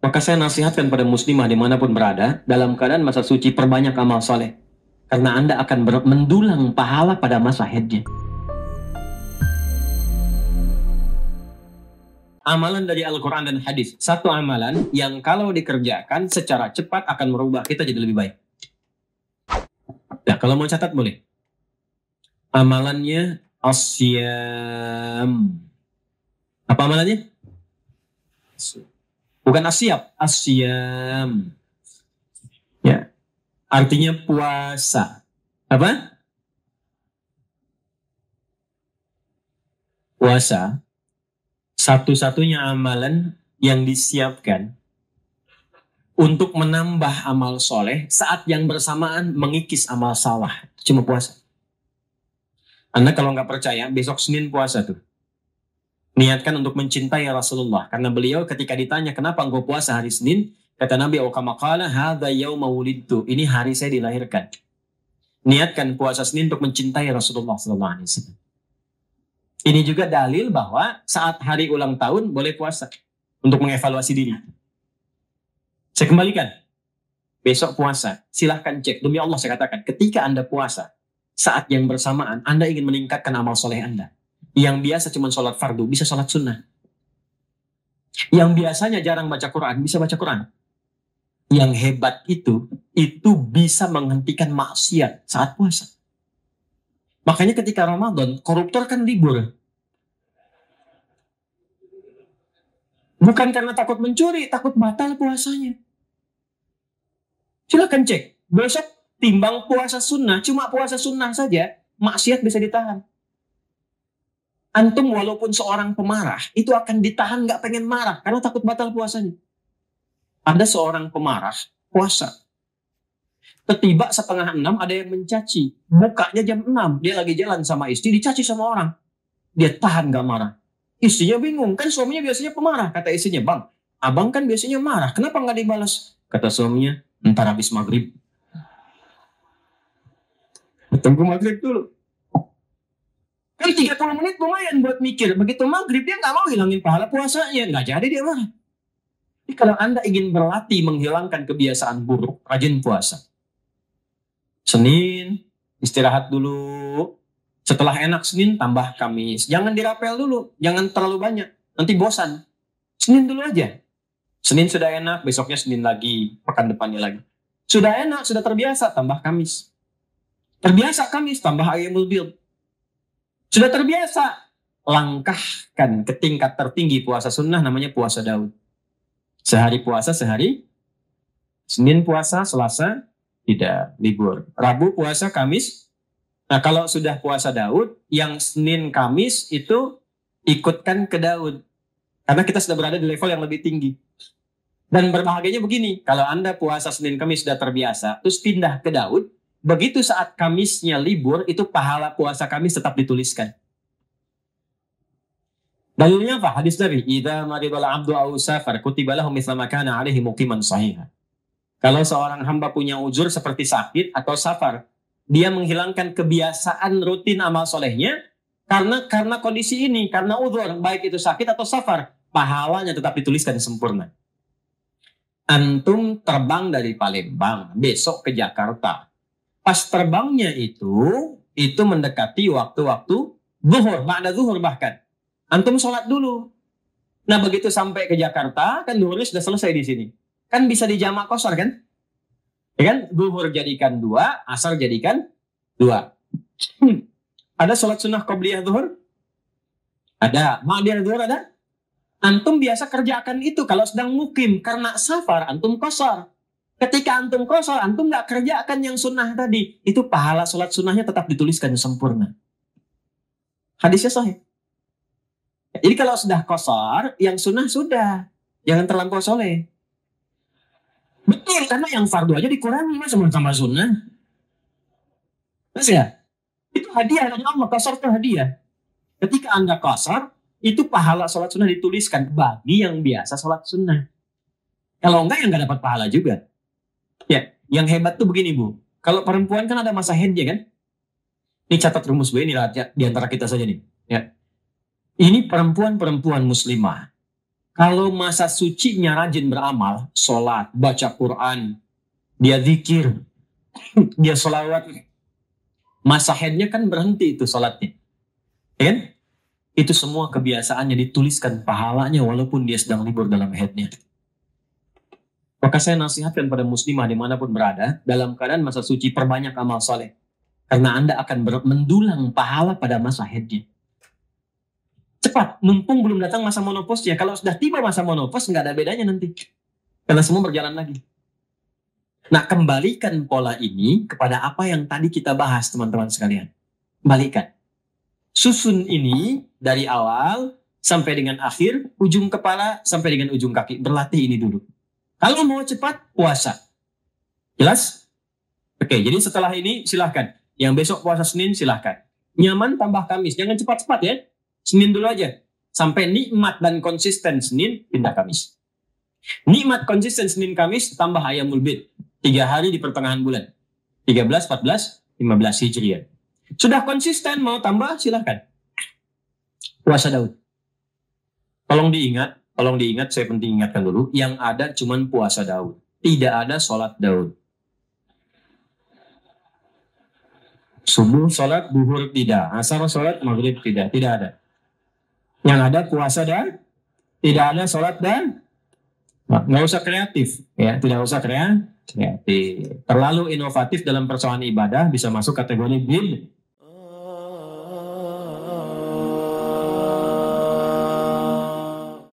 Maka saya nasihatkan pada muslimah dimanapun berada, dalam keadaan masa suci perbanyak amal soleh. Karena Anda akan mendulang pahala pada masa haidnya. Amalan dari Al-Quran dan hadis. Satu amalan yang kalau dikerjakan secara cepat akan merubah kita jadi lebih baik. Nah, kalau mau catat boleh. Amalannya asyam. Apa amalannya? Bukan asyap, asyam. Ya. Artinya puasa. Apa? Puasa. Satu-satunya amalan yang disiapkan untuk menambah amal soleh saat yang bersamaan mengikis amal salah. Cuma puasa. Anda kalau nggak percaya, besok Senin puasa tuh. Niatkan untuk mencintai Rasulullah. Karena beliau ketika ditanya, kenapa engkau puasa hari Senin? Kata Nabi, kama qala hadza yauma wulidtu. Ini hari saya dilahirkan. Niatkan puasa Senin untuk mencintai Rasulullah SAW. Ini juga dalil bahwa saat hari ulang tahun boleh puasa untuk mengevaluasi diri. Saya kembalikan. Besok puasa, silahkan cek. Demi Allah saya katakan, ketika Anda puasa, saat yang bersamaan Anda ingin meningkatkan amal soleh Anda. Yang biasa cuma sholat fardu, bisa sholat sunnah. Yang biasanya jarang baca Quran, bisa baca Quran. Yang hebat itu bisa menghentikan maksiat saat puasa. Makanya ketika Ramadan, koruptor kan libur. Bukan karena takut mencuri, takut batal puasanya. Silakan cek. Besok timbang puasa sunnah, cuma puasa sunnah saja, maksiat bisa ditahan. Antum walaupun seorang pemarah, itu akan ditahan gak pengen marah, karena takut batal puasanya. Ada seorang pemarah, puasa. Tiba-tiba 5:30 ada yang mencaci. Bukanya jam 6, dia lagi jalan sama istri, dicaci sama orang. Dia tahan gak marah. Istrinya bingung, kan suaminya biasanya pemarah. Kata istrinya, bang, abang kan biasanya marah, kenapa gak dibalas? Kata suaminya, ntar habis maghrib. Tunggu maghrib dulu. Kan 30 menit lumayan buat mikir. Begitu maghrib dia nggak mau hilangin pahala puasanya. Nggak jadi dia marah. Jadi kalau Anda ingin berlatih menghilangkan kebiasaan buruk, rajin puasa. Senin, istirahat dulu. Setelah enak Senin, tambah Kamis. Jangan dirapel dulu. Jangan terlalu banyak. Nanti bosan. Senin dulu aja. Senin sudah enak, besoknya Senin lagi. Pekan depannya lagi. Sudah enak, sudah terbiasa, tambah Kamis. Terbiasa Kamis, tambah Ayyamul Bid. Sudah terbiasa, langkahkan ke tingkat tertinggi puasa sunnah namanya puasa Daud. Sehari puasa, sehari. Senin puasa, Selasa tidak libur. Rabu puasa, Kamis. Nah kalau sudah puasa Daud, yang Senin Kamis itu ikutkan ke Daud. Karena kita sudah berada di level yang lebih tinggi. Dan berbahagianya begini, kalau Anda puasa Senin Kamis sudah terbiasa, terus pindah ke Daud, begitu saat Kamisnya libur, itu pahala puasa Kamis tetap dituliskan. Dalilnya apa? Hadis Nabi, "Idza maridal 'abdu aw safar kutiba lahu mithla ma kana 'alaihi muqiman shahihan." Kalau seorang hamba punya uzur seperti sakit atau safar, dia menghilangkan kebiasaan rutin amal solehnya karena kondisi ini, karena uzur, baik itu sakit atau safar, pahalanya tetap dituliskan sempurna. Antum terbang dari Palembang, besok ke Jakarta. Pas terbangnya itu mendekati waktu-waktu zuhur, ba'da zuhur bahkan. Antum sholat dulu. Nah begitu sampai ke Jakarta, kan zuhurnya sudah selesai di sini. Kan bisa dijamak qashar kan? Ya kan? Zuhur jadikan 2, asar jadikan 2. Ada sholat sunnah qabliyah zuhur? Ada. Ba'diyah zuhur ada? Antum biasa kerjakan itu kalau sedang mukim. Karena safar, antum qashar. Ketika antum qashar, antum nggak kerjakan yang sunnah tadi. Itu pahala sholat sunnahnya tetap dituliskan sempurna. Hadisnya sahih. Jadi kalau sudah qashar, yang sunnah sudah. Jangan terlampau soleh. Betul, karena yang fardu aja dikurangi. Masa sama sunnah? Terus ya? Itu hadiah dari Allah. Qashar itu hadiah. Ketika Anda qashar, itu pahala sholat sunnah dituliskan bagi yang biasa sholat sunnah. Kalau enggak, yang nggak dapat pahala juga. Ya, yang hebat tuh begini Bu. Kalau perempuan kan ada masa haidnya kan? Ini catat rumus Bu, ini di antara kita saja nih. Ya. Ini perempuan muslimah. Kalau masa sucinya rajin beramal, sholat, baca Quran, dia zikir, dia sholawat, masa haidnya kan berhenti itu sholatnya. Ya kan? Itu semua kebiasaannya dituliskan pahalanya walaupun dia sedang libur dalam haidnya. Maka saya nasihatkan pada muslimah dimanapun berada, dalam keadaan masa suci perbanyak amal soleh. Karena Anda akan mendulang pahala pada masa haidnya. Cepat, mumpung belum datang masa monoposnya. Kalau sudah tiba masa monopos, nggak ada bedanya nanti. Karena semua berjalan lagi. Nah, kembalikan pola ini kepada apa yang tadi kita bahas, teman-teman sekalian. Kembalikan. Susun ini dari awal sampai dengan akhir, ujung kepala sampai dengan ujung kaki. Berlatih ini dulu. Kalau mau cepat, puasa. Jelas? Oke, jadi setelah ini silahkan. Yang besok puasa Senin silahkan. Nyaman tambah Kamis. Jangan cepat-cepat ya. Senin dulu aja. Sampai nikmat dan konsisten Senin, pindah Kamis. Nikmat konsisten Senin Kamis, tambah Ayyamul Bid. 3 hari di pertengahan bulan. 13, 14, 15 Hijriah. Sudah konsisten, mau tambah, silahkan. Puasa Daud. Tolong diingat, saya penting ingatkan dulu. Yang ada cuman puasa Daud. Tidak ada sholat Daud. Subuh sholat, duhur tidak. Asar sholat, maghrib tidak. Tidak ada. Yang ada puasa dan tidak ada sholat dan nggak usah kreatif. Ya, tidak usah kreatif. Terlalu inovatif dalam persoalan ibadah bisa masuk kategori